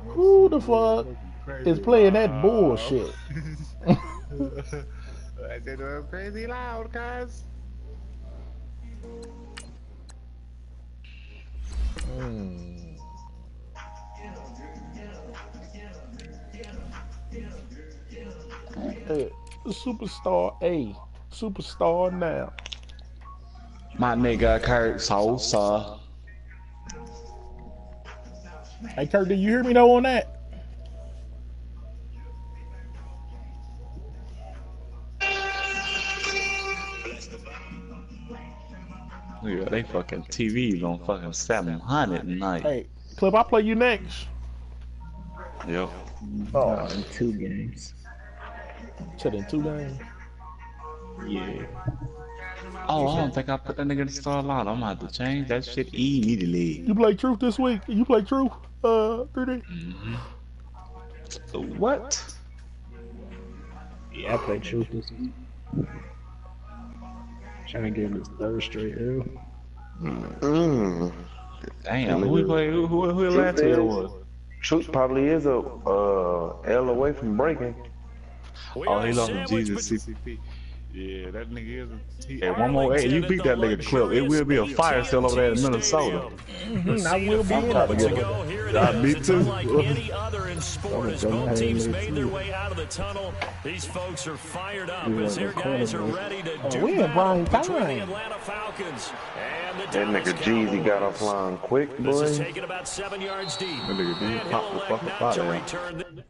Who the fuck Fucking is crazy playing that loud. bullshit? I did crazy loud, guys. Mm. Hey, superstar A. Superstar now. My nigga Kurt Sosa. Hey, Kurt, did you hear me though on that? Yeah, they fucking TVs on fucking 700 tonight. Hey, Clip, I'll play you next. Yep. Oh, In 2 games. said in 2 games. Yeah. Oh, You I don't said think I put that nigga in the star line. I'm gonna have to change that shit immediately. you play Truth this week. You play Truth, 3D. Hmm. What? Yeah, I played Truth this week. Trying to get him his third straight L. Mm. That Damn, who we nigga, play? Who truth Atlanta is, was? truth probably is a L away from breaking. We Oh, are he a lost to sandwich, Jesus but CCP. Yeah, that nigga is a T. Hey, one more. Hey, you Arlington at beat the that nigga Clip. It luxurious will be a fire sale over there AT&T in Minnesota. Stadium. The I scene a will be few in that Trying to moments get motherfucker. ago. Here it me is. It's too. unlike any other in I'm sport gonna as throw my both hand in teams there made their too. way out of the tunnel. These folks are fired up We as want their the guys are cornerback. ready to Oh, do we in battle prime between the time. Atlanta Falcons and the That Dallas nigga Jeezy got Cowboys. offline quick, This is boy. taken about 7 yards deep, That nigga did and pop he'll the elect fuck up not out to of there. return.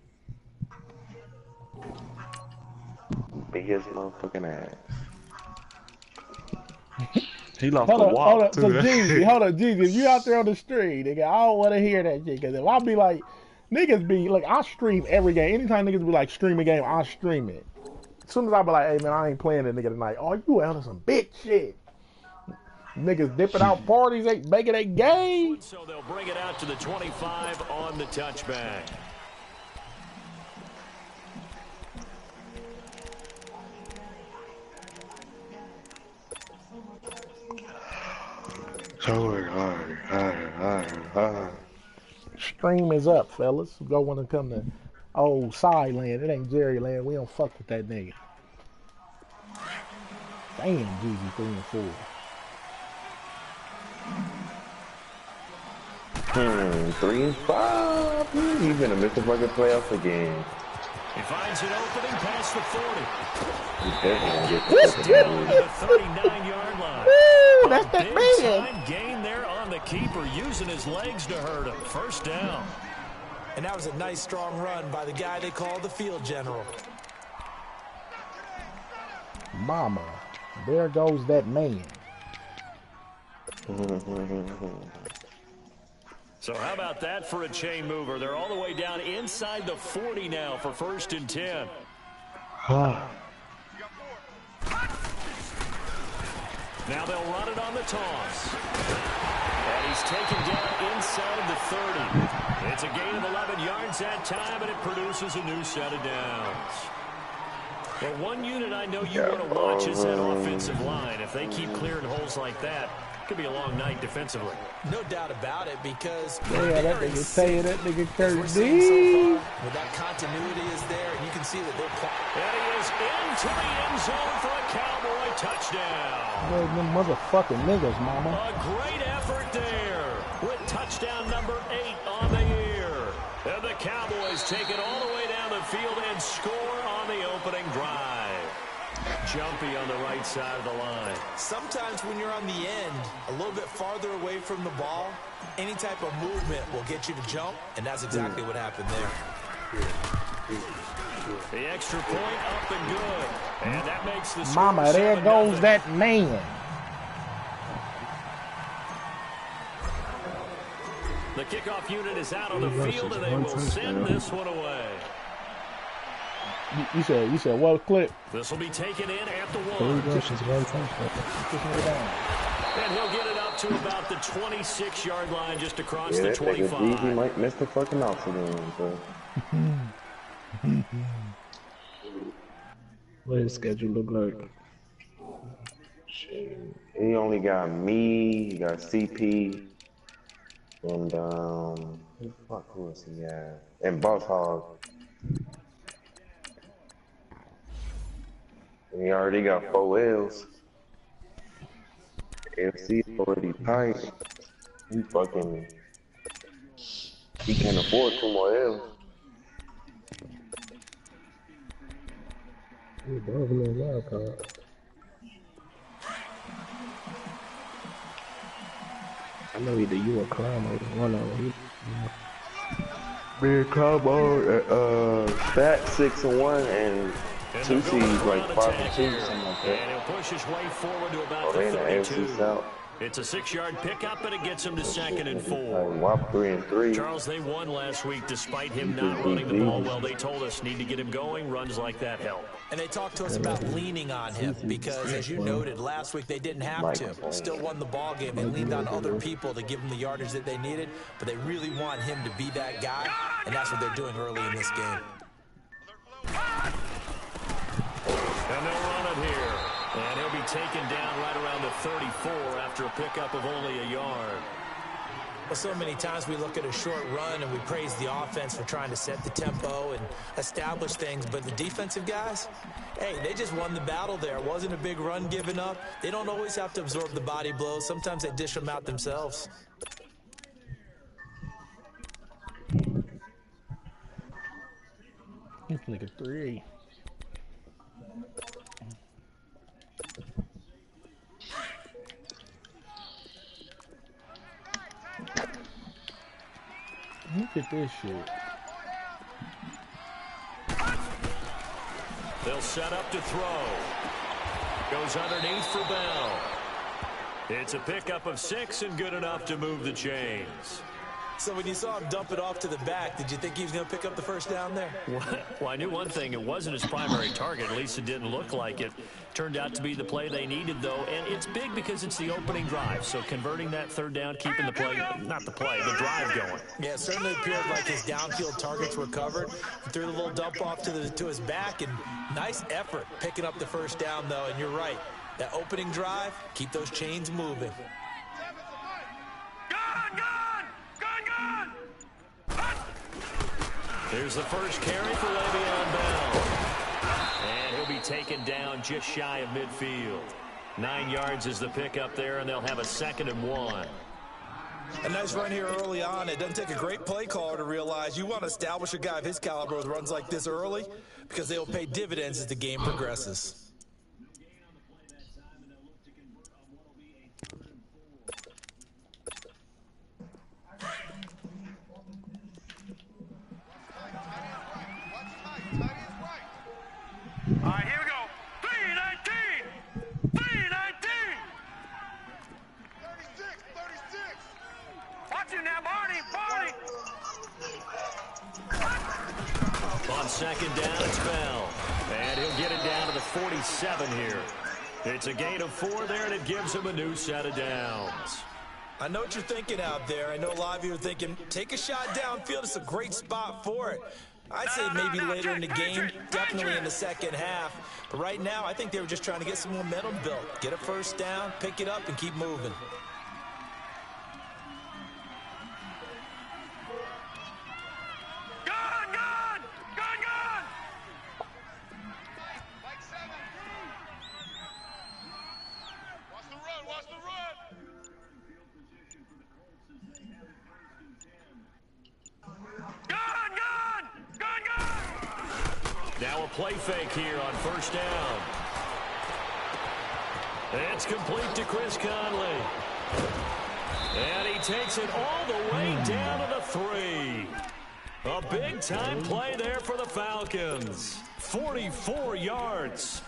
Beat his motherfucking ass. He lost the Hold walk up. So too. Jeezy, hold up, Jeezy. If you out there on the street, nigga, I don't want to hear that shit. Cause if I be like, niggas be like, I stream every game. Anytime niggas be like, stream a game, I stream it. As soon as I be like, hey man, I ain't playing that nigga tonight. Oh, you out of some bitch shit. Niggas dipping out parties, ain't making a game. So they'll bring it out to the 25 on the touchback. Stream is up, fellas. Go want to come to old side land. It ain't Jerry land. We don't fuck with that nigga. Damn, Jeezy 3 and 4. 3-5. He finna miss the fucking playoffs again. He finds an opening past the 40. He definitely gonna get the fucking The 39-yard line. Woo, that's that Big man. time gain there on the keeper, using his legs to hurt him. First down. And that was a nice, strong run by the guy they call the field general. Mama, there goes that man. So how about that for a chain mover? They're all the way down inside the 40 now for 1st and 10. Now they'll run it on the toss. And he's taken down inside the 30. It's a gain of 11 yards that time, and it produces a new set of downs. Well, one unit I know you want to watch is that offensive line. If they keep clearing holes like that, it could be a long night defensively. No doubt about it, because Yeah, that nigga say that nigga Kurt we're seeing so D. far, well, that continuity is there, and you can see that they're And he is into the end zone for a Cowboy touchdown. Those them motherfucking niggas, mama. A great effort there with touchdown number 8 on the year. And the Cowboys take it all the way down the field and score on the opening drive. Jumpy on the right side of the line. sometimes when you're on the end, a little bit farther away from the ball, any type of movement will get you to jump, and that's exactly what happened there. The extra point up and good. And that makes the score Mama, there 7-0. goes that man. The kickoff unit is out on the field, and they will send this one away. You said what clip? This will be taken in at the 3 1. rushes, 1 touchdown. This nigga down. And he'll get it up to about the 26-yard line just across Yeah, the that nigga 25. Jeezy might miss the fucking oxygen, so. What his schedule look like? He only got me, he got CP, And who the fuck was he at? And Boss Hog. And he already got 4 L's. FC already tight. He can't afford 2 more L's. He above me in wild card. I know either you or Clown or one of them. Me and Combo, Fat 6-1 and 2 seeds like 5-2, something like that. And he'll push his way forward to about Oh, the they in the 32. AFC South. It's a 6-yard pickup, but it gets him to 2nd and 4. WAP 3-3. Charles, they won last week despite him not running the ball well. They told us need to get him going. Runs like that help. And they talked to us about leaning on him because, as you noted, last week they didn't have to. Still won the ball game. They leaned on other people to give them the yardage that they needed, but they really want him to be that guy, and that's what they're doing early in this game. And they'll run it here. And he'll be taken down right around the 34 after a pickup of only a yard. Well, so many times we look at a short run and we praise the offense for trying to set the tempo and establish things, but the defensive guys, hey, they just won the battle there. It wasn't a big run given up. They don't always have to absorb the body blows. Sometimes they dish them out themselves. This nigga 3. Look at this shit. They'll set up to throw. Goes underneath for Bell. It's a pickup of 6 and good enough to move the chains. So when you saw him dump it off to the back, did you think he was going to pick up the first down there? Well, I knew one thing. It wasn't his primary target. At least it didn't look like it. Turned out to be the play they needed, though. And it's big because it's the opening drive. So converting that 3rd down, keeping the play, not the play, the drive going. Yeah, it certainly appeared like his downfield targets were covered. He threw the little dump off to his back, and nice effort picking up the first down, though. And you're right. That opening drive, keep those chains moving. Here's the first carry for Le'Veon Bell. And he'll be taken down just shy of midfield. 9 yards is the pickup there, and they'll have a 2nd and 1. A nice run here early on. It doesn't take a great play caller to realize you want to establish a guy of his caliber with runs like this early because they will pay dividends as the game progresses. All right, here we go. 319! 319! 36! Watch him now, Barney! On 2nd down, it's Bell. And he'll get it down to the 47 here. It's a gain of 4 there, and it gives him a new set of downs. I know what you're thinking out there. I know a lot of you are thinking, take a shot downfield. It's a great spot for it. I'd say maybe later in the game, definitely in the second half. But right now, I think they were just trying to get some momentum built. Get a first down, pick it up, and keep moving. Gun! Watch the run! Now a play fake here on 1st down. It's complete to Chris Conley. And he takes it all the way down to the 3. A big-time play there for the Falcons. 44 yards.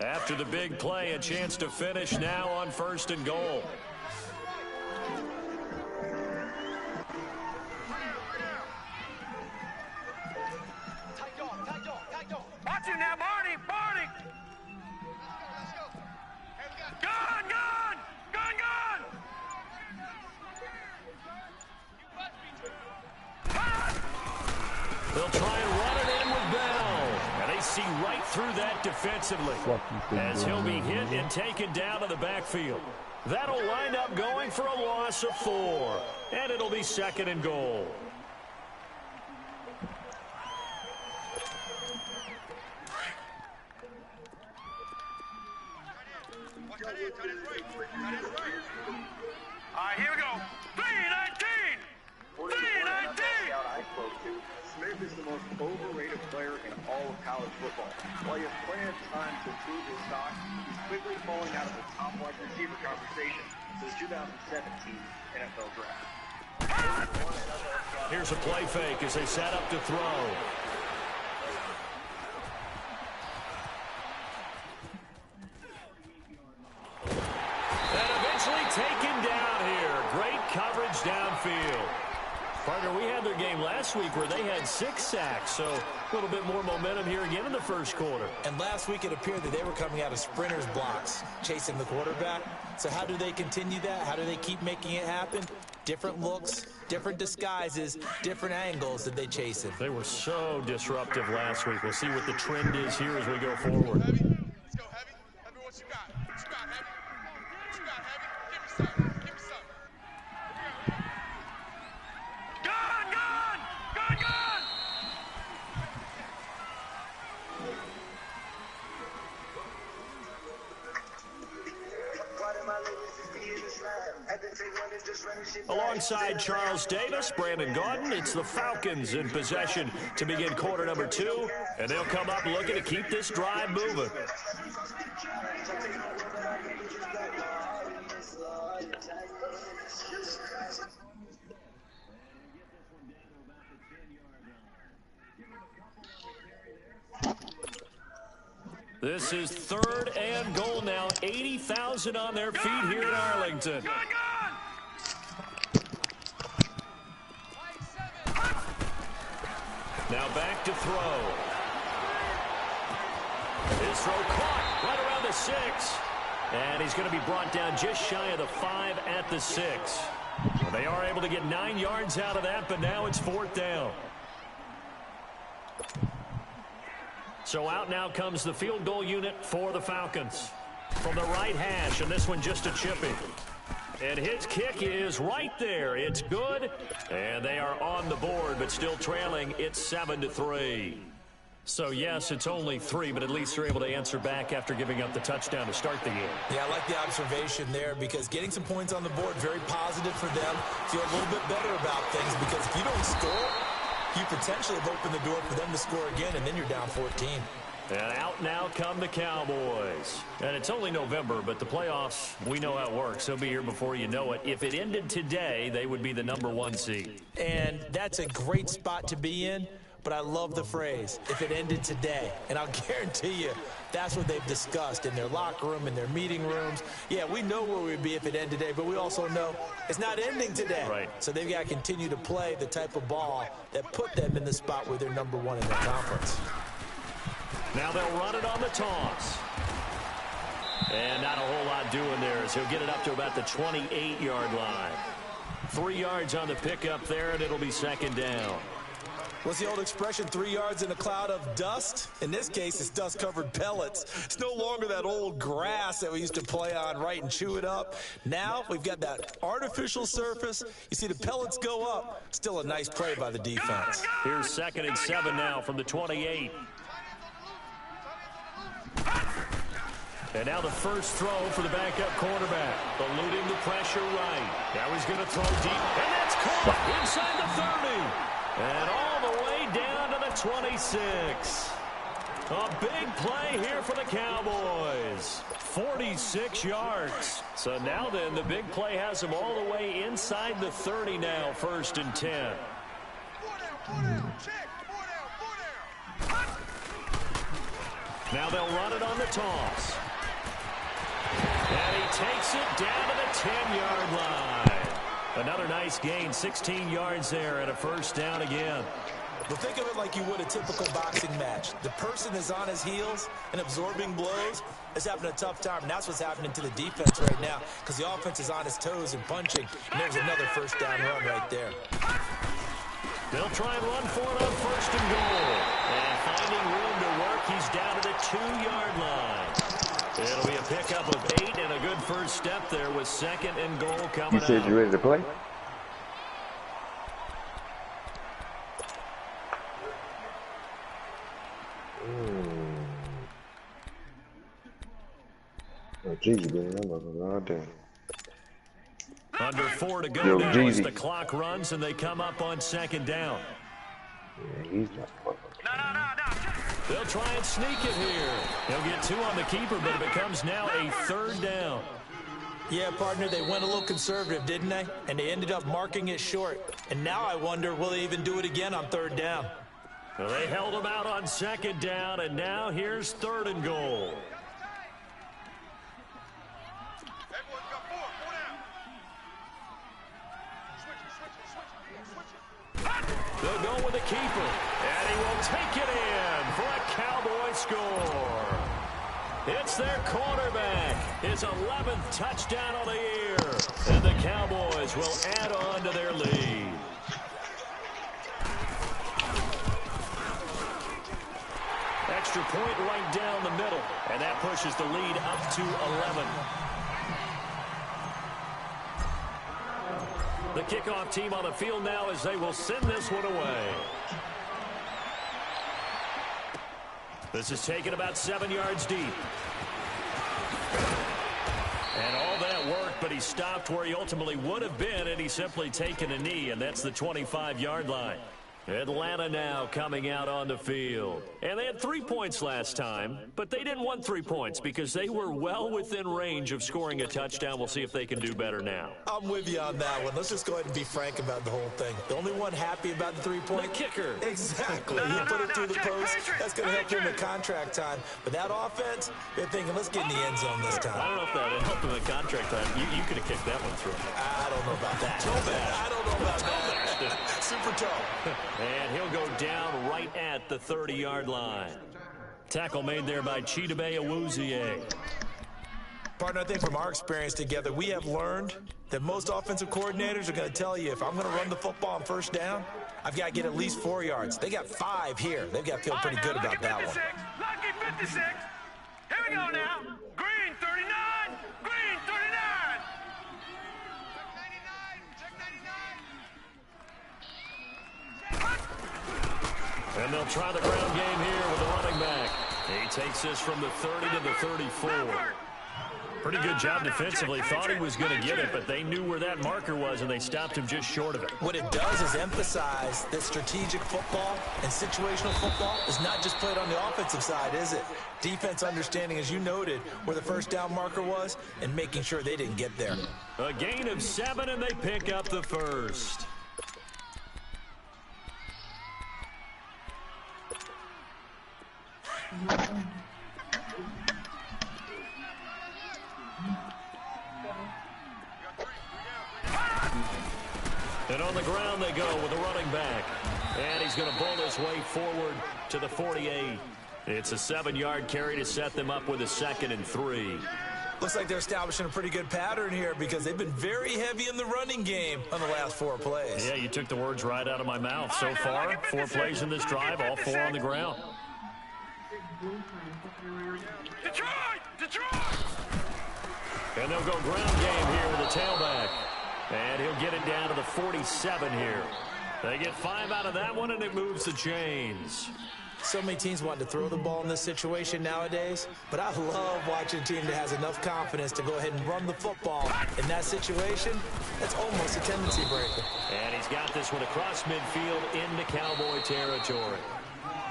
After the big play, a chance to finish now on 1st and goal. Watch him now, Barney! Gun! They'll try and run it in with Bell. And they see right through that defensively as he'll be hit and taken down in the backfield. That'll wind up going for a loss of 4, and it'll be 2nd and goal. All right, here we go. 319! 319! Smith is the most overrated player in all of college football. While he has plenty of time to prove his stock, he's quickly falling out of the top wide receiver conversation since 2017 NFL Draft. Here's a play fake as they set up to throw. And eventually taken down here. Great coverage downfield. Partner, we had their game last week where they had 6 sacks, so a little bit more momentum here again in the first quarter. And last week it appeared that they were coming out of sprinters blocks, chasing the quarterback. So how do they continue that? How do they keep making it happen? Different looks, different disguises, different angles that they chase it. They were so disruptive last week. We'll see what the trend is here as we go forward. Let's go, Heavy. Heavy, what you got? What you got, Heavy? What you got, Heavy? Give me some. Give me some. Gun! Gun! Gun! Gun! Alongside Charles Davis, Brandon Gaudin, it's the Falcons in possession to begin quarter number 2, and they'll come up looking to keep this drive moving. This is 3rd and goal now. 80,000 on their feet here in Arlington. Now back to throw. His throw caught right around the 6. And he's going to be brought down just shy of the 5 at the 6. Well, they are able to get 9 yards out of that, but now it's 4th down. So out now comes the field goal unit for the Falcons. From the right hash, and this one just a chipping. And his kick is right there. It's good, and they are on the board, but still trailing. It's 7-3. So, yes, it's only 3, but at least they're able to answer back after giving up the touchdown to start the game. Yeah, I like the observation there because getting some points on the board, very positive for them. Feel a little bit better about things because if you don't score, you potentially have opened the door for them to score again, and then you're down 14. And out now come the Cowboys. And it's only November, but the playoffs, we know how it works. They'll be here before you know it. If it ended today, they would be the #1 seed. And that's a great spot to be in, but I love the phrase, if it ended today. And I'll guarantee you, that's what they've discussed in their locker room, in their meeting rooms. Yeah, we know where we'd be if it ended today, but we also know it's not ending today. Right. So they've got to continue to play the type of ball that put them in the spot where they're #1 in their conference. Now they'll run it on the toss. And not a whole lot doing there as he'll get it up to about the 28-yard line. 3 yards on the pickup there, and it'll be 2nd down. What's the old expression, 3 yards in a cloud of dust? In this case, it's dust-covered pellets. It's no longer that old grass that we used to play on, right, and chew it up. Now we've got that artificial surface. You see the pellets go up. Still a nice play by the defense. Here's 2nd and 7 now from the 28. And now the first throw for the backup quarterback. Eluding the pressure right. Now he's going to throw deep. And that's caught inside the 30. And all the way down to the 26. A big play here for the Cowboys. 46 yards. So now then, the big play has them all the way inside the 30 now, 1st and 10. 4 down, check. 4 down. Now they'll run it on the toss. And he takes it down to the 10-yard line. Another nice gain, 16 yards there and a 1st down again. But think of it like you would a typical boxing match. The person is on his heels and absorbing blows is having a tough time. And that's what's happening to the defense right now because the offense is on his toes and punching. And there's another 1st down run right there. They'll try and run for it on 1st and goal. And finding room to work He's down to the 2-yard line. It'll be a pickup of 8 and a good first step there with 2nd and goal coming You said up. you ready to play? Oh, Jeezy been in that motherfucker all day. Under 4 to go Yo, now as Jeezy. the clock runs and they come up on 2nd down. Yeah, he's not motherfucker. They'll try and sneak it here. He'll get 2 on the keeper, but it becomes now a 3rd down. Yeah, partner, they went a little conservative, didn't they? And they ended up marking it short. And now I wonder, will they even do it again on 3rd down? Well, they held him out on 2nd down, and now here's 3rd and goal. Everyone got 4. 4 down. Switch it. They'll go with the keeper, and he will take it in for a Cowboy score. It's their quarterback, his 11th touchdown of the year, and the Cowboys will add on to their lead. Extra point right down the middle, and that pushes the lead up to 11. The kickoff team on the field now as they will send this one away. This is taken about 7 yards deep. And all that worked, but he stopped where he ultimately would have been, and he's simply taken a knee, and that's the 25-yard line. Atlanta now coming out on the field. And they had 3 points last time, but they didn't want 3 points because they were well within range of scoring a touchdown. We'll see if they can do better now. I'm with you on that one. Let's just go ahead and be frank about the whole thing. The only one happy about the 3-point. The kicker. Exactly. He put it through the post. That's going to help him in contract time. But that offense, they're thinking, let's get in the end zone this I time. don't know if that helped him in contract time. You could have kicked that one through. I don't know about that. I don't know about that. Super toe. And he'll go down right at the 30-yard line. Tackle made there by Chidobe Awuzie. Partner, I think from our experience together, we have learned that most offensive coordinators are going to tell you, if I'm going to run the football on 1st down, I've got to get at least 4 yards. They got 5 here. They've got to feel pretty good about that one. Lucky 56. Here we go now. Green 39. Green 39. Check 99. And they'll try the ground game here with the running back. He takes this from the 30 to the 34. Pretty good job defensively. Thought he was going to get it, but they knew where that marker was, and they stopped him just short of it. What it does is emphasize that strategic football and situational football is not just played on the offensive side, is it? Defense understanding, as you noted, where the 1st down marker was and making sure they didn't get there. A gain of 7, and they pick up the 1st. And on the ground they go with the running back. And he's going to bowl his way forward to the 48. It's a 7-yard carry to set them up with a 2nd and 3. Looks like they're establishing a pretty good pattern here because they've been very heavy in the running game on the last 4 plays. Yeah, you took the words right out of my mouth. So far, 4 plays in this drive, all 4 on the ground. Detroit! Detroit! And they'll go ground game here with the tailback. And he'll get it down to the 47 here. They get 5 out of that one, and it moves the chains. So many teams want to throw the ball in this situation nowadays, but I love watching a team that has enough confidence to go ahead and run the football. In that situation, that's almost a tendency breaker. And he's got this one across midfield into Cowboy territory.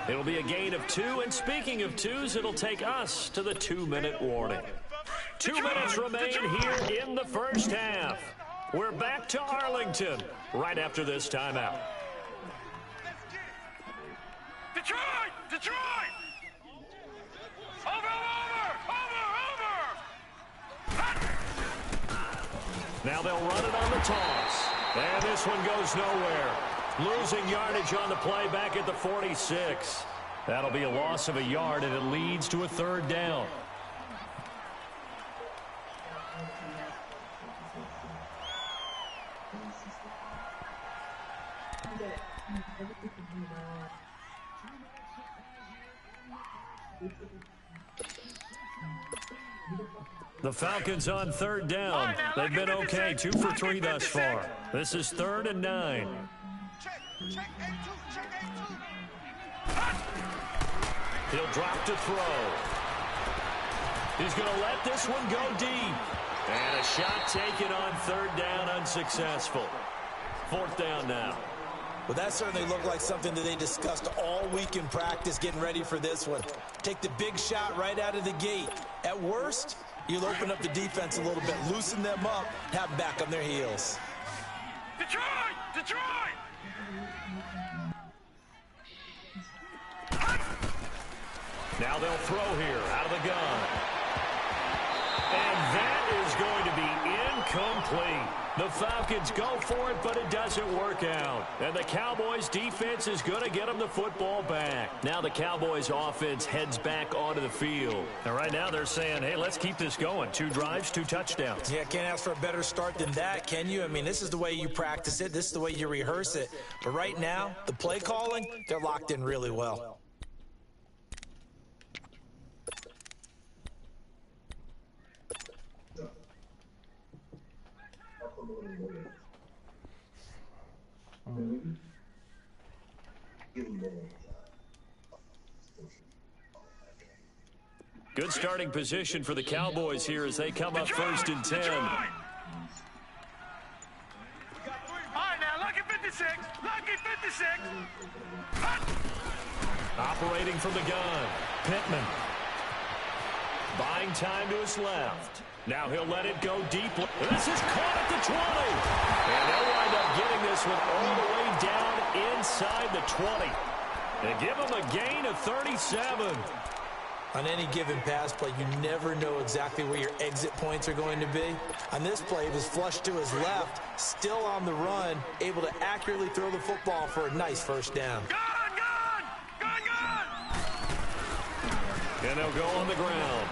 It'll be a gain of 2, and speaking of 2s, it'll take us to the 2-minute warning. 2 minutes remain here in the first half. We're back to Arlington right after this timeout. Detroit! Detroit! Over! Now they'll run it on the toss. And this one goes nowhere. Losing yardage on the play back at the 46. That'll be a loss of a yard, and it leads to a 3rd down. The Falcons on third down. They've been okay, 2 for 3 thus far. This is 3rd and 9. Check A2, check A2. He'll drop to throw. He's going to let this one go deep. And a shot taken on 3rd down, unsuccessful. 4th down now. Well, that certainly looked like something that they discussed all week in practice getting ready for this one. Take the big shot right out of the gate. At worst, you'll open up the defense a little bit, loosen them up, have them back on their heels. Detroit! Detroit! Now they'll throw here out of the gun. And that is going to be incomplete. The Falcons go for it, but it doesn't work out. And the Cowboys' defense is going to get them the football back. Now the Cowboys' offense heads back onto the field. And right now they're saying, hey, let's keep this going. 2 drives, 2 touchdowns. Yeah, can't ask for a better start than that, can you? I mean, this is the way you practice it. This is the way you rehearse it. But right now, the play calling, they're locked in really well. Good starting position for the Cowboys here as they come up 1st and 10. All right, now, lucky 56. Lucky 56. Operating from the gun, Pittman. Buying time to his left. Now he'll let it go deep. This is caught at the 20. And they'll wind up getting this one all the way down inside the 20. They give him a gain of 37. On any given pass play, you never know exactly where your exit points are going to be. On this play, it was flushed to his left, still on the run, able to accurately throw the football for a nice 1st down. Gone, gone! Gone, gone! And they'll go on the ground.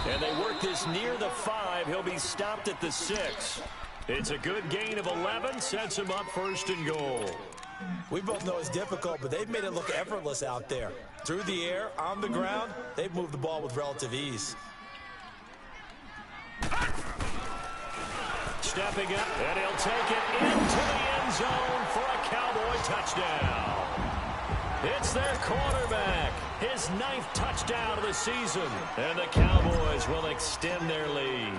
And they work this near the 5. He'll be stopped at the 6. It's a good gain of 11, sets him up 1st and goal. We both know it's difficult, but they've made it look effortless out there. Through the air, on the ground, they've moved the ball with relative ease. Stepping up, and he'll take it into the end zone for a Cowboy touchdown. It's their quarterback, his 9th touchdown of the season, and the Cowboys will extend their lead.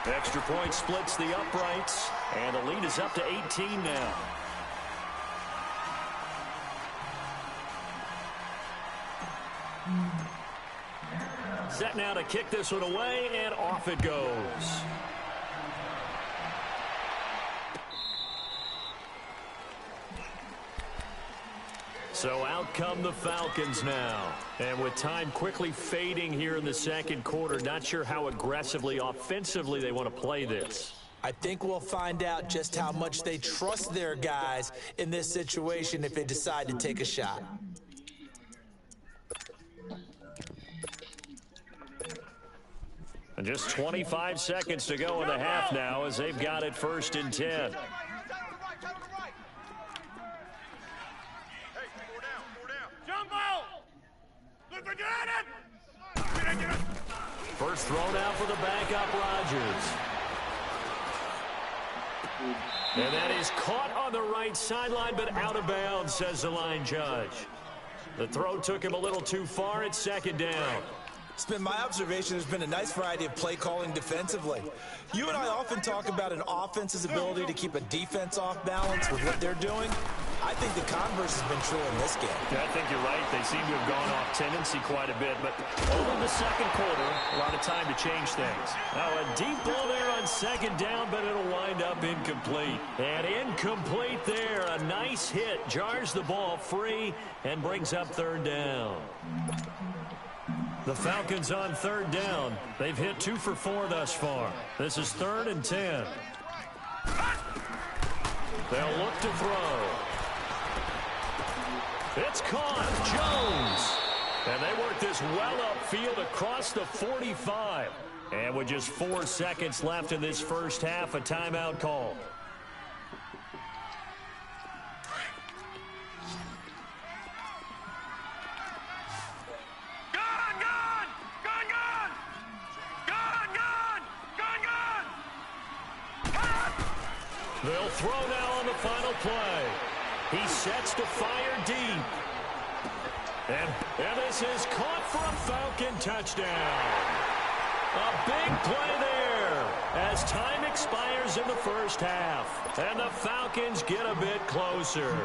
Extra point splits the uprights, and the lead is up to 18 now. Set now to kick this one away, and off it goes. So out come the Falcons now. And with time quickly fading here in the 2nd quarter, not sure how aggressively, offensively they want to play this. I think we'll find out just how much they trust their guys in this situation if they decide to take a shot. And just 25 seconds to go in the half now as they've got it 1st and 10. First thrown out for the backup, Rodgers. And that is caught on the right sideline, but out of bounds, says the line judge. The throw took him a little too far at 2nd down. It's been my observation there's been a nice variety of play calling defensively. You and I often talk about an offense's ability to keep a defense off balance with what they're doing. I think the converse has been true in this game. Yeah, I think you're right. They seem to have gone off tendency quite a bit, but over the 2nd quarter, a lot of time to change things. Now a deep ball there on 2nd down, but it'll wind up incomplete. And incomplete there. A nice hit. Jars the ball free and brings up 3rd down. The Falcons on 3rd down. They've hit 2 for 4 thus far. This is 3rd and 10. They'll look to throw. It's caught. Jones. And they work this well upfield across the 45. And with just 4 seconds left in this 1st half, a timeout call. They'll throw now on the final play. He sets to fire deep. And this is caught for a Falcon touchdown. A big play there as time expires in the first half. And the Falcons get a bit closer.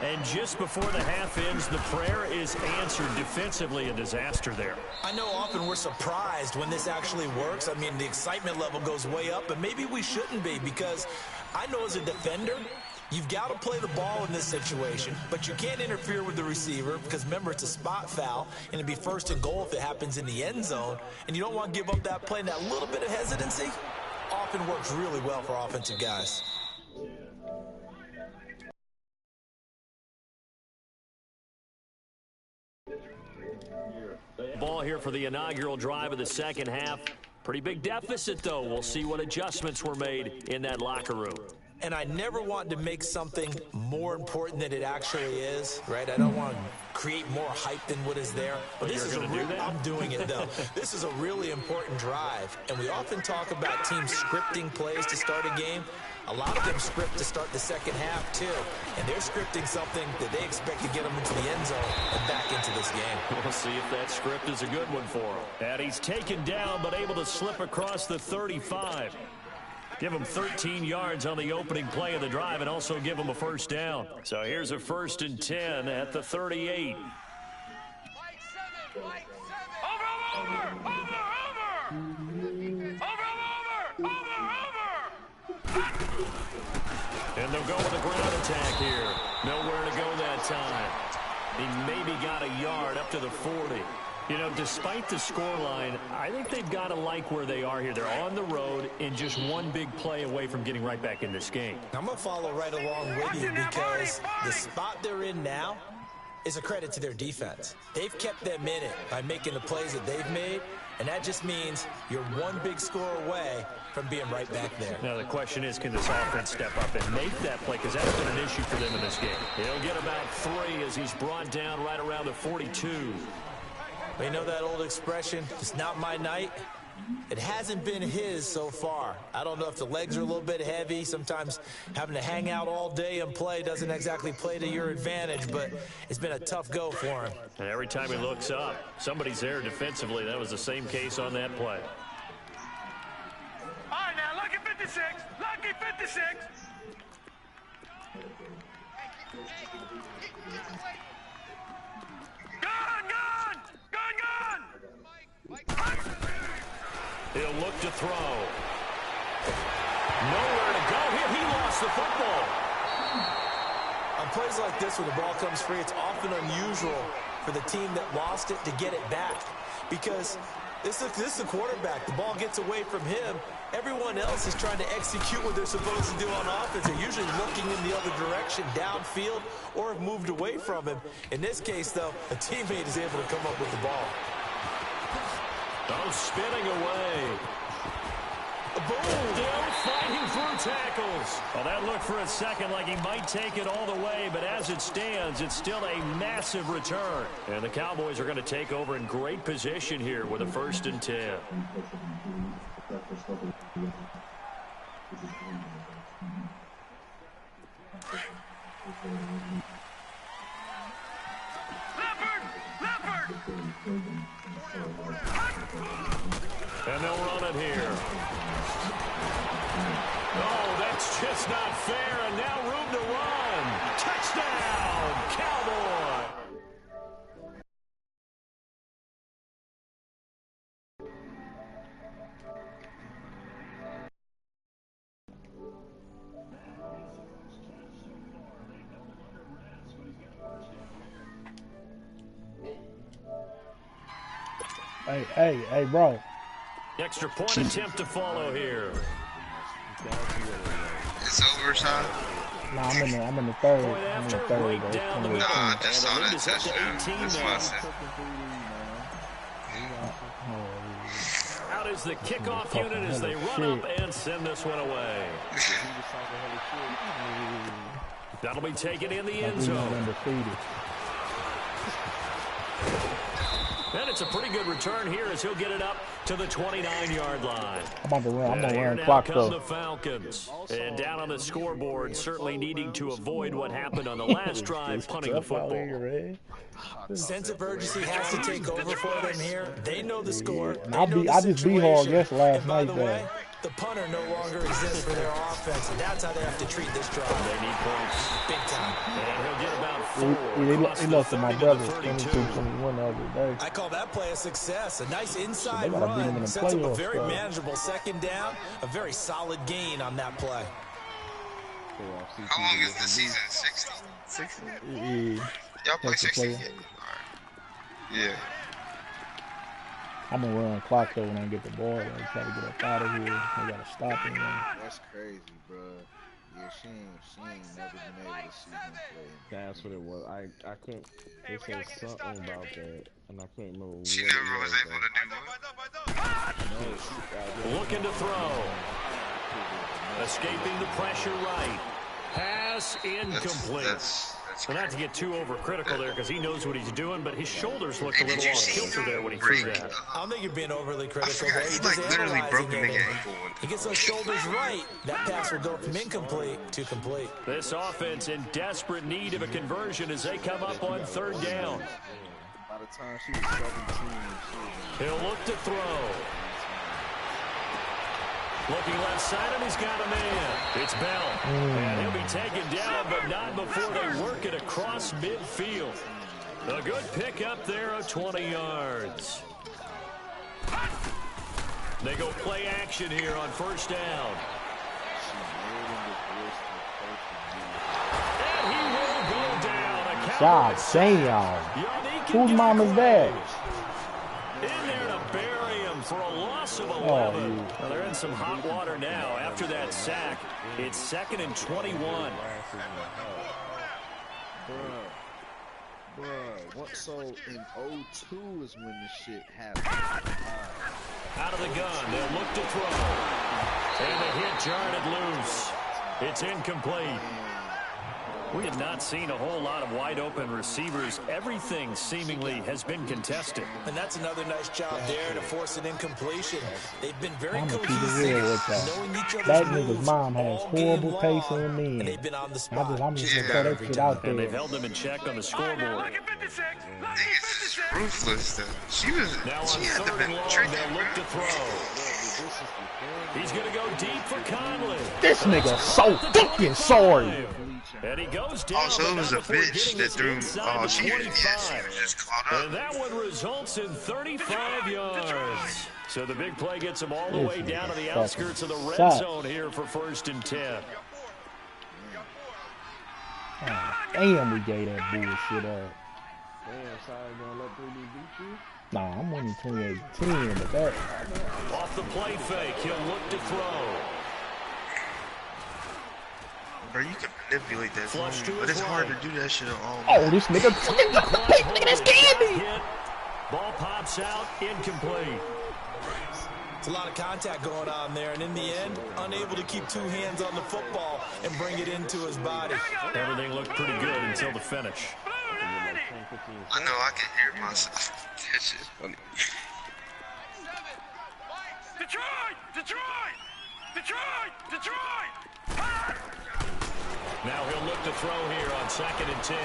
And just before the half ends, the prayer is answered. Defensively, a disaster there. I know often we're surprised when this actually works. I mean, the excitement level goes way up, but maybe we shouldn't be, because I know as a defender, you've got to play the ball in this situation, but you can't interfere with the receiver because, remember, it's a spot foul, and it'd be first and goal if it happens in the end zone, and you don't want to give up that play. And that little bit of hesitancy often works really well for offensive guys. Ball here for the inaugural drive of the second half. Pretty big deficit, though. We'll see what adjustments were made in that locker room. And I never want to make something more important than it actually is, right? I don't want to create more hype than what is there. But this is I'm doing it, though. This is a really important drive. And we often talk about teams scripting plays to start a game. A lot of them script to start the second half, too. And they're scripting something that they expect to get them into the end zone and back into this game. We'll see if that script is a good one for him. And he's taken down, but able to slip across the 35. Give him 13 yards on the opening play of the drive and also give him a first down. So here's a 1st and 10 at the 38. And they'll go with a ground attack here. Nowhere to go that time. He maybe got a yard up to the 40. You know, despite the scoreline, I think they've got to like where they are here. They're on the road and just one big play away from getting right back in this game. I'm going to follow right along with you because the spot they're in now is a credit to their defense. They've kept them in it by making the plays that they've made, and that just means you're one big score away from being right back there. Now, the question is, can this offense step up and make that play? Because that's been an issue for them in this game. He'll get about 3 as he's brought down right around the 42. You know that old expression, it's not my night? It hasn't been his so far. I don't know if the legs are a little bit heavy. Sometimes having to hang out all day and play doesn't exactly play to your advantage, but it's been a tough go for him. And every time he looks up, somebody's there defensively. That was the same case on that play. All right, now, lucky 56. Lucky 56. He'll look to throw. Nowhere to go here. He lost the football. On plays like this where the ball comes free, it's often unusual for the team that lost it to get it back. Because this is the quarterback. The ball gets away from him. Everyone else is trying to execute what they're supposed to do on offense. They're usually looking in the other direction, downfield, or have moved away from him. In this case, though, a teammate is able to come up with the ball. Oh, spinning away. Boom! Still fighting through tackles. Well, that looked for a second like he might take it all the way, but as it stands, it's still a massive return. And the Cowboys are going to take over in great position here with a 1st and 10. And they'll run it here. Oh, that's just not fair, and now room to run. Touchdown, Cowboy. Hey, bro. Extra point attempt to follow here. It's overtime. Nah, I'm in the third. Point I'm in after, the third, right bro. down the Nah, middle. I just saw And the that lead is up to touchdown. 18 That's now. what I said. Out is the kickoff unit as they run up and send this one away. That'll be taken in the end zone. And it's a pretty good return here as he'll get it up to the 29-yard line. I'm about to run. I'm And gonna here run now clock come though. the Falcons. And down on the scoreboard, certainly needing to avoid what happened on the last drive, punting the football. Sense of urgency has to take over for them here. They know the score. And I just beat hard guess last and by night the way, the punter no longer exists for their offense, and that's how they have to treat this drive. They need points. Big time. And he'll get about 4. He lost to my brother 22-21 the other day. I call that play a success. A nice inside They gotta beat him in run the sets up a playoffs, very though. manageable second down, a very solid gain on that play. How long is the season? 60? 60? Yeah. Y'all play That's the 60? player. Yeah. I'm gonna run clock though when I get the ball and try to get up out of here. I gotta stop him. That's crazy, bro. Yeah, she ain't never been able to see him play. That's what it was. I couldn't. They said something about that, and I couldn't remember. She what never it was able to do what? Looking to throw. Escaping the pressure right. Pass incomplete. Well, not to get too overcritical there because he knows what he's doing, but his shoulders looked a little off kilter there when he threw that. I don't think you're being overly critical forgot, there. he, He's like, just literally broke the analyzing nigga it. ankle. He gets those shoulders right. That pass will go from incomplete to complete. This offense in desperate need of a conversion as they come up on third down. By the time she was 17, He'll look to throw. Looking left side, and he's got a man. It's Bell. And he'll be taken down, but not before they work it across midfield. A good pickup there of 20 yards. They go play action here on first down. And he will go down. God damn. Whose mom is that? In there to bury him for a loss of 11. Well, they're in some hot water now after that sack. It's 2nd and 21. Bruh, what so in 02 is when this shit happened. Out of the gun, they'll look to throw. And the hit jarred loose. It's incomplete. We have not seen a whole lot of wide open receivers. Everything seemingly has been contested. And that's another nice job there to force an incompletion. They've been very I'm gonna keep it real cohesive, with that. knowing each other's That moves nigga's mom has all game horrible long, taste in men. and they've been on the spot. I'm just gonna about throw that every shit time. out And they've there. held them in check on the scoreboard. Niggas is ruthless, though. She Now on had to 3rd be and long, tricky, they'll look bro. to throw. He's going to go deep for Conley. This nigga so fucking sorry. And he goes down. Oh, so it was a before bitch getting that us threw. inside Oh, the she 25. was just caught up. And that one results in 35 yards. So the big play gets him all the way down to the outskirts of the red sucks. zone here for 1st and 10. Oh, damn, we gave that bullshit up. Damn, sorry, gonna let 3D beat you? Nah, I'm winning 28-10, but that. Off the play fake, he'll look to throw. Bro, you can manipulate that Flush to phone, but his it's hard right. to do that shit on. Oh, this nigga fucking got the pick. Look at this candy. Hit. Ball pops out, incomplete. It's a lot of contact going on there, and in the end, unable to keep two hands on the football and bring it into his body. Everything looked pretty good until the finish. I know, I can hear myself. That shit's funny. Detroit! Detroit! Detroit! Detroit! Now he'll look to throw here on 2nd and 10.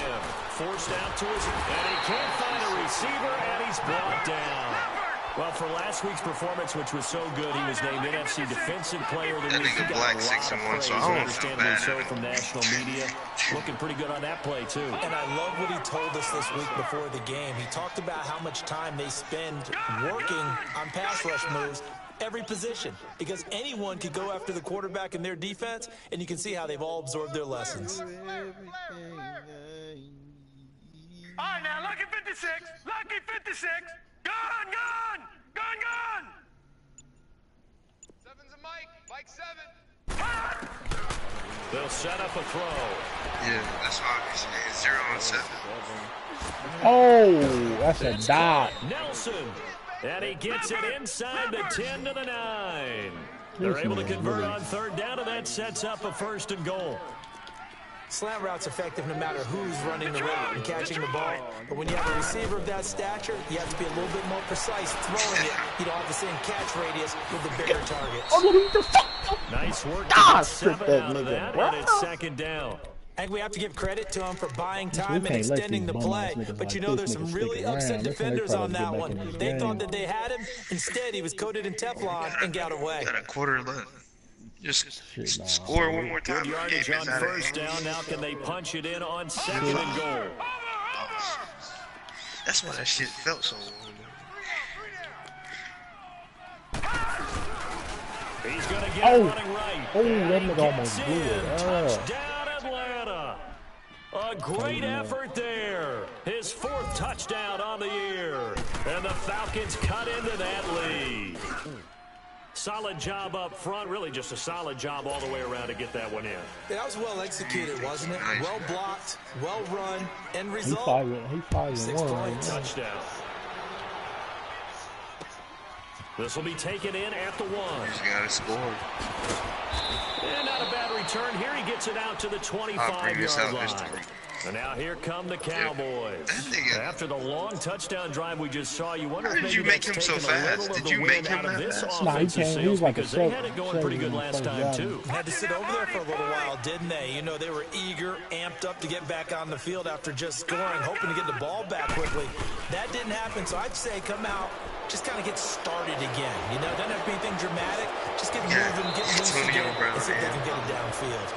Forced out to his, and he can't find a receiver, and he's brought down. Well, for last week's performance, which was so good, he was named NFC Defensive Player of the Week. He got a lot of praise, understandably so, from national media. Looking pretty good on that play, too. And I love what he told us this week before the game. He talked about how much time they spend working on pass rush moves, every position, because anyone could go after the quarterback in their defense, and you can see how they've all absorbed their lessons. Everything I need. All right, now, lucky 56, lucky 56. Gun, gun, gun, gun. 7's a Mike 7. They'll set up a throw. Yeah, that's what I was saying. 0 on 7. Oh, that's a dot. Nelson. And he gets it inside the 10 to the 9. They're able to convert on 3rd down, and that sets up a 1st and goal. Slant route's effective no matter who's running the route and catching the ball. But when you have a receiver of that stature, you have to be a little bit more precise throwing it. You don't have the same catch radius with the bigger targets. Nice work. God, 7 strip that out of nigga, that, bro. and it's second down. And we have to give credit to him for buying We time and can't let extending these the bum play. ass niggas But you like know this there's some nigga really stick upset around. That's when they defenders try to on get that back one. in this They game. thought that they had him. Instead, he was coated in Teflon and got away. Got a quarter left. Just Shit, nah. score one more Good time. yardage Game on is out of first hand. down. Now can they punch it in on second and goal? That's why that shit felt so. He's going to get Oh. it running right. Oh, And that he nigga gets almost in. blew it. Touchdown, Atlanta. A great effort there. His 4th touchdown on the year. And the Falcons cut into that lead. Solid job up front. Really just a solid job all the way around to get that one in. That was well executed, wasn't it? Well blocked, well run, end He result. 5-1 6 right points. now. Touchdown. This will be taken in at the 1. He's got to score. And not a bad return. Here he gets it out to the I'll bring this 25-yard out this line. time. And now here come the Cowboys. That nigga- After the long touchdown drive we just saw, you wonder How if did maybe you make that's him so taken a fast? little of Did the you wind make him out of that this fast? Nah, he offensive came. He sails was like a because they had it seven- going pretty good seven last first time down. too. Had to sit over there for a little while, didn't they? You know, they were eager, amped up to get back on the field after just scoring, hoping to get the ball back quickly. That didn't happen, so I'd say come out, just kind of get started again. You know, doesn't have to be anything dramatic. Just get moving, get loose Antonio again, Brown, and see if they man. can get it downfield.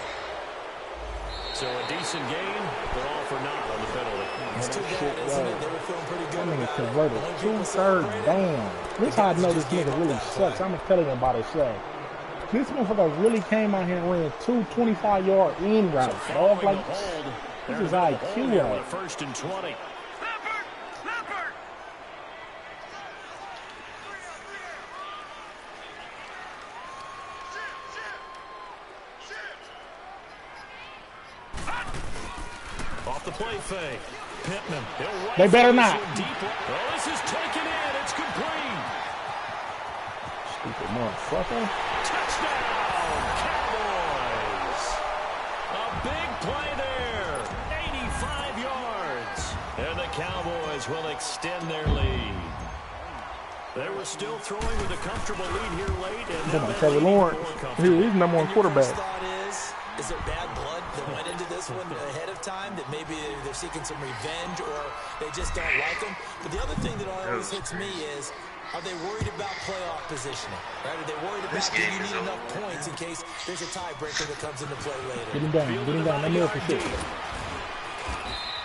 So a decent game, but all for naught on the penalty. It's too bad, isn't it? They were feeling pretty good That nigga about it. converted Only 2 people third celebrated. down. This how I know this nigga really sucks. I'm telling him about himself. This motherfucker really came out here and ran 2 25-yard in routes. Dog, Following like, the hold, this they're is gonna hold IQ, here right? with a 1st and 20. Off the play fake. Pittman. They better not. Oh, this is taken in. It's complete. Stupid motherfucker. Touchdown, Cowboys. A big play there. 85 yards. And the Cowboys will extend their lead. They were still throwing with a comfortable lead here late. And Come now on, they're Trevor leading Lawrence. more He's comfortably. the number 1 And your quarterback. first thought is there bad blood that went into this one ahead of time, that maybe they're seeking some revenge or they just don't like them? But the other thing that always hits me is, are they worried about playoff positioning? Right? Are they worried about do you need enough points in case there's a tiebreaker that comes into play later? Get him down. Get him down. Let me know for shit.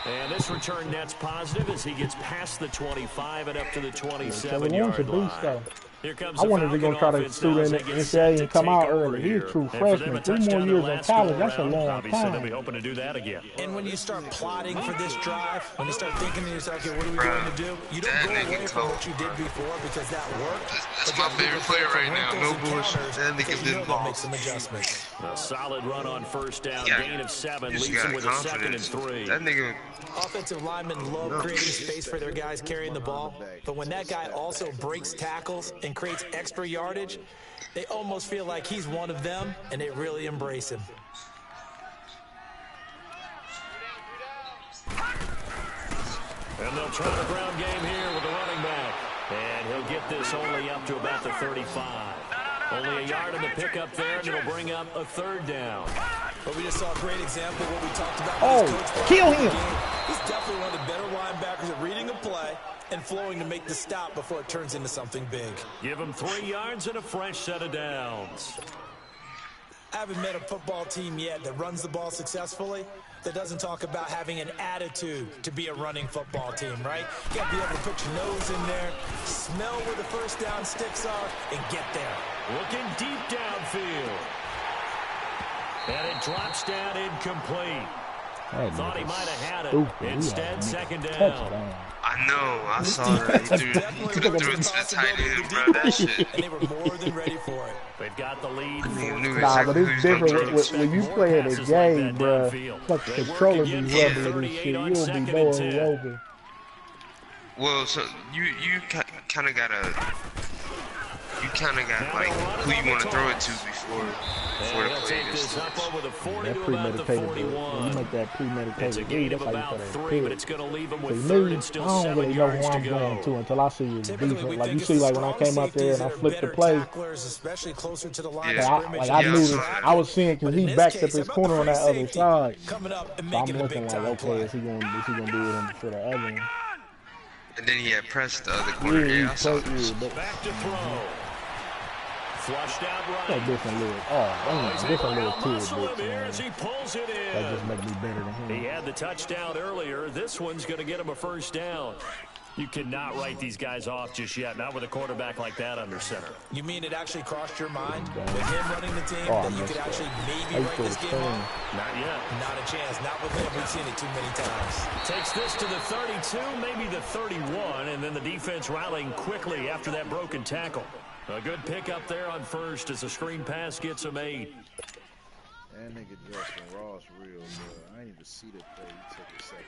And this return net's positive as he gets past the 25 and up to the Trevor Lawrence 27-yard a beast, line. though. Here comes I the wonder if they're going to try Falcon to offense shoot now as in they the get set NCAA to and come take out over early. He's here. a true And for them, freshman. a 3 more touchdown years their in last college. go That's a around. long Obviously, they'll be time. hoping to do that again. And when you start plotting for this drive, when you start thinking to yourself, okay, what are we Bruh, going to do? You don't that go nigga away from cold, what you did before because that worked. That's But my then favorite people player look for right now. wrinkles No and bullshit. counters That nigga because you know didn't they'll ball. make some adjustments. A solid run on first down, Yeah. gain of 7, Just leads got him with a 2nd and confidence. 3. That nigga. Offensive linemen love creating space for their guys carrying the ball, but when that guy also breaks tackles and creates extra yardage, they almost feel like he's one of them, and they really embrace him. And they'll try the ground game here with the running back. And he'll get this only up to about the 35. Only a yard in the pickup there, and it'll bring up a 3rd down. But we just saw a great example of what we talked about Oh, with his coach. kill him. He's definitely one of the better linebackers at reading a play and flowing to make the stop before it turns into something big. Give him 3 yards and a fresh set of downs. I haven't met a football team yet that runs the ball successfully that doesn't talk about having an attitude to be a running football team, right? You got to be able to put your nose in there, smell where the first down sticks are, and get there. Looking deep downfield. And it drops down incomplete. That Thought he nigga might have had it. stupid. He Instead, had a 2nd down. touchdown. I know. I saw that. He threw it to the tight end, bro. That shit. And they were more than ready for it. They've got the lead. Nigga knew Nah, but exactly who it's he's gonna different throw. when you play in a game, bro. Like the controller be rubbing and shit. You'll be more roving. Well, so you kind of gotta You kind of got like who you want to throw it to before the play gets That premeditated, bro. When you make that premeditated read, that's how you throw that pick. So me, I don't really know who I'm going to until I see his defense. Like you see, like when I came out there and I flipped the play, especially closer to the line Yeah. of scrimmage. I knew that I was seeing because he backed up his corner on that other safety side. coming up and So I'm making a looking big like, time okay, play. is he gonna do it in for the other one? And then he had pressed the other corner. Yeah, Yeah, I saw he this. played, Back to throw. Flushed out but right. different little, different little tidbits, man. As he pulls it in. That just make me better than He him. had the touchdown earlier. This one's going to get him a first down. You cannot write these guys off just yet, not with a quarterback like that under center. You mean it actually crossed your mind with him running the team Oh, that you could actually maybe write this game off? Not yet. Not a chance. Not with him. We've seen it too many times. Takes this to the 32, maybe the 31, and then the defense rallying quickly after that broken tackle. A good pick up there on first as the screen pass gets him 8. That nigga Justin Ross real good. I didn't even see the play. He took a second.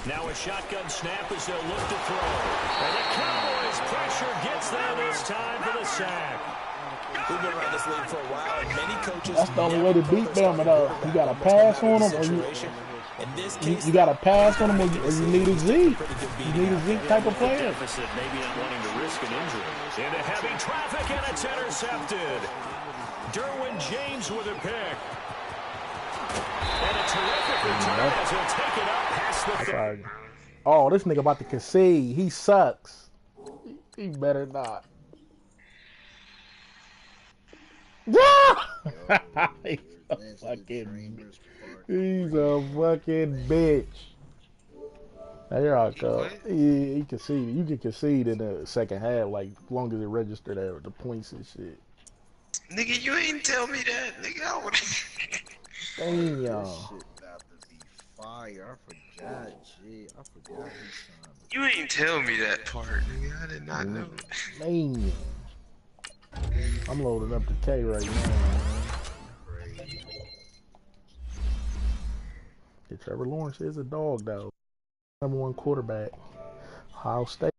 Now a shotgun snap as they'll look to throw. And the Cowboys pressure gets there this time for the sack. We've been around this league for a while, and many coaches. That's the only way to beat them, though. You got to pass on them, or you got to pass on them, or you need a Zeke. You need a Zeke type of player. Deficit, maybe not wanting to risk an injury. Into heavy traffic, and it's intercepted. Derwin James with a pick. And a terrific return as he'll take it up past the Sorry. Oh, this nigga about to concede. He sucks. He better not. He's a fucking bitch. Now here I go. He conceded. You can concede in the second half, like as long as it registered at the points and shit. Nigga, you ain't tell me that. Nigga, I would. Damn. This shit about to be fire. I forgot, G. I forgot he signed. You ain't tell me that part, nigga. I did not know that. Damn. I'm loading up the K right now, man. Yeah, Trevor Lawrence is a dog, though. #1 quarterback. Ohio State.